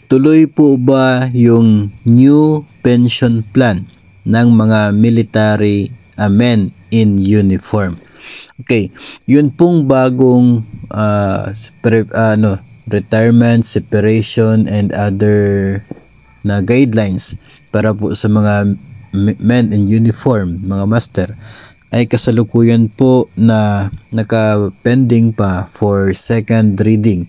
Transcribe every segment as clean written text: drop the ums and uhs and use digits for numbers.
tuloy po ba yung new pension plan ng mga military men in uniform? Okay, yun pong bagong retirement, separation, and other na guidelines para po sa mga men in uniform, mga master, ay kasalukuyan po na naka-pending pa for second reading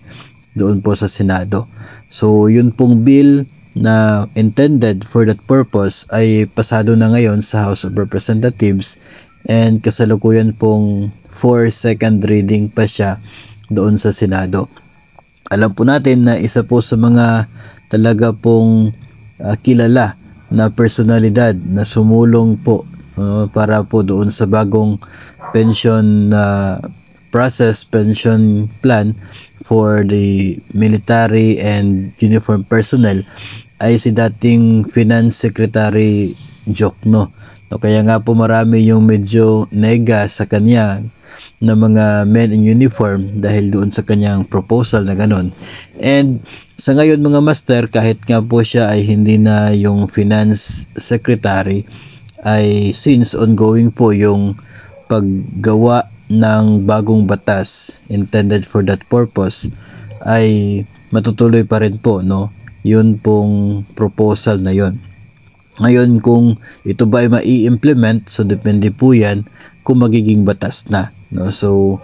doon po sa Senado. So yun pong bill na intended for that purpose ay pasado na ngayon sa House of Representatives, and kasalukuyan pong for second reading pa siya doon sa Senado. Alam po natin na isa po sa mga talaga pong kilala na personalidad na sumulong po para po doon sa bagong pension process, pension plan for the military and uniform personnel ay si dating Finance Secretary Jokno. Kaya nga po marami yung medyo nega sa kanya na mga men in uniform dahil doon sa kanyang proposal na ganon. And sa ngayon mga master, kahit nga po siya ay hindi na yung Finance Secretary, ay since ongoing po yung paggawa ng bagong batas intended for that purpose, ay matutuloy pa rin po, no? Yun pong proposal na yon. Ngayon kung ito ba ay mai-implement, so depende po yan kung magiging batas na, no? So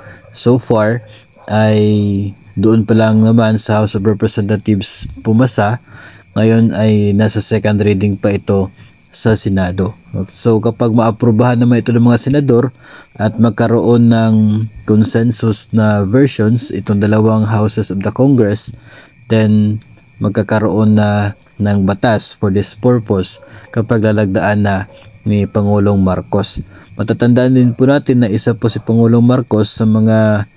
far ay doon pa lang naman sa House of Representatives pumasa. Ngayon ay nasa second reading pa ito sa Senado. So kapag maaprubahan naman ito ng mga senador at magkaroon ng consensus na versions itong dalawang houses of the Congress, then magkakaroon na ng batas for this purpose kapag lalagdaan na ni Pangulong Marcos. Matatandaan din po natin na isa po si Pangulong Marcos sa mga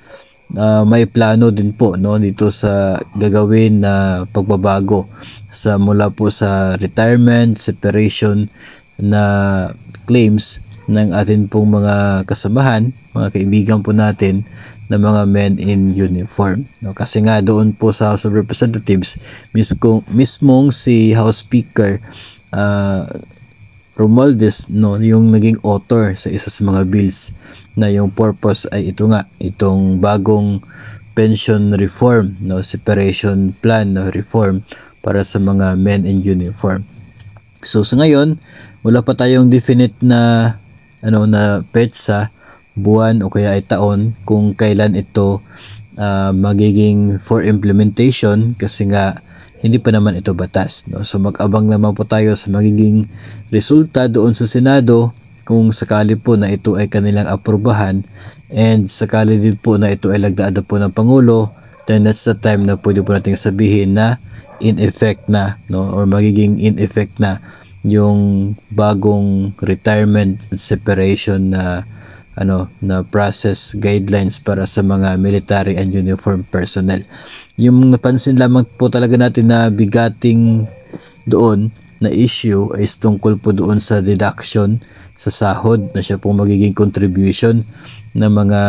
may plano din po, no, dito sa gagawin na pagbabago sa mula po sa retirement, separation na claims ng atin pong mga kasamahan, mga kaibigan po natin na mga men in uniform, no? Kasi nga doon po sa House of Representatives mismong si House Speaker Romualdez, no, yung naging author sa isa sa mga bills na yung purpose ay ito nga, itong bagong pension reform, no, separation plan na reform para sa mga men in uniform. So sa ngayon, wala pa tayong definite na na petsa, buwan o kaya ay taon kung kailan ito magiging for implementation, kasi nga hindi pa naman ito batas, no? So mag-abang naman po tayo sa magiging resulta doon sa Senado kung sakali po na ito ay kanilang aprubahan, and sakali din po na ito ay lagdaan po ng Pangulo, then that's the time na pwede po natin sabihin na in effect na, no, or magiging in effect na yung bagong retirement separation na na process guidelines para sa mga military and uniform personnel. Yung napansin lamang po talaga natin na bigating doon na issue ay tungkol po doon sa deduction sa sahod na siya pong magiging contribution ng mga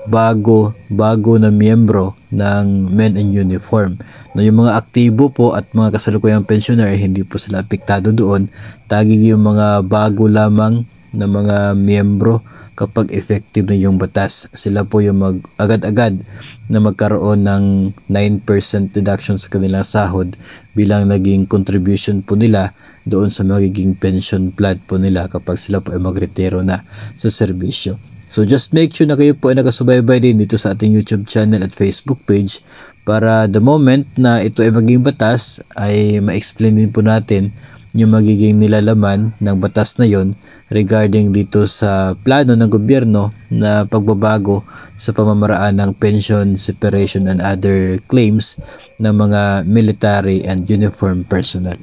bago na miyembro ng men in uniform. No, yung mga aktibo po at mga kasalukuyang pensioner hindi po sila apektado doon. Taging yung mga bago lamang na mga miyembro kapag effective na yung batas. Sila po yung agad-agad na magkaroon ng 9% deduction sa kanilang sahod bilang naging contribution po nila doon sa magiging pension plan po nila kapag sila po ay magretiro na sa serbisyo. So just make sure na kayo po ay nakasubaybay din dito sa ating YouTube channel at Facebook page para the moment na ito ay maging batas ay ma-explain din po natin yung magiging nilalaman ng batas na yon regarding dito sa plano ng gobyerno na pagbabago sa pamamaraan ng pension, separation and other claims ng mga military and uniform personnel.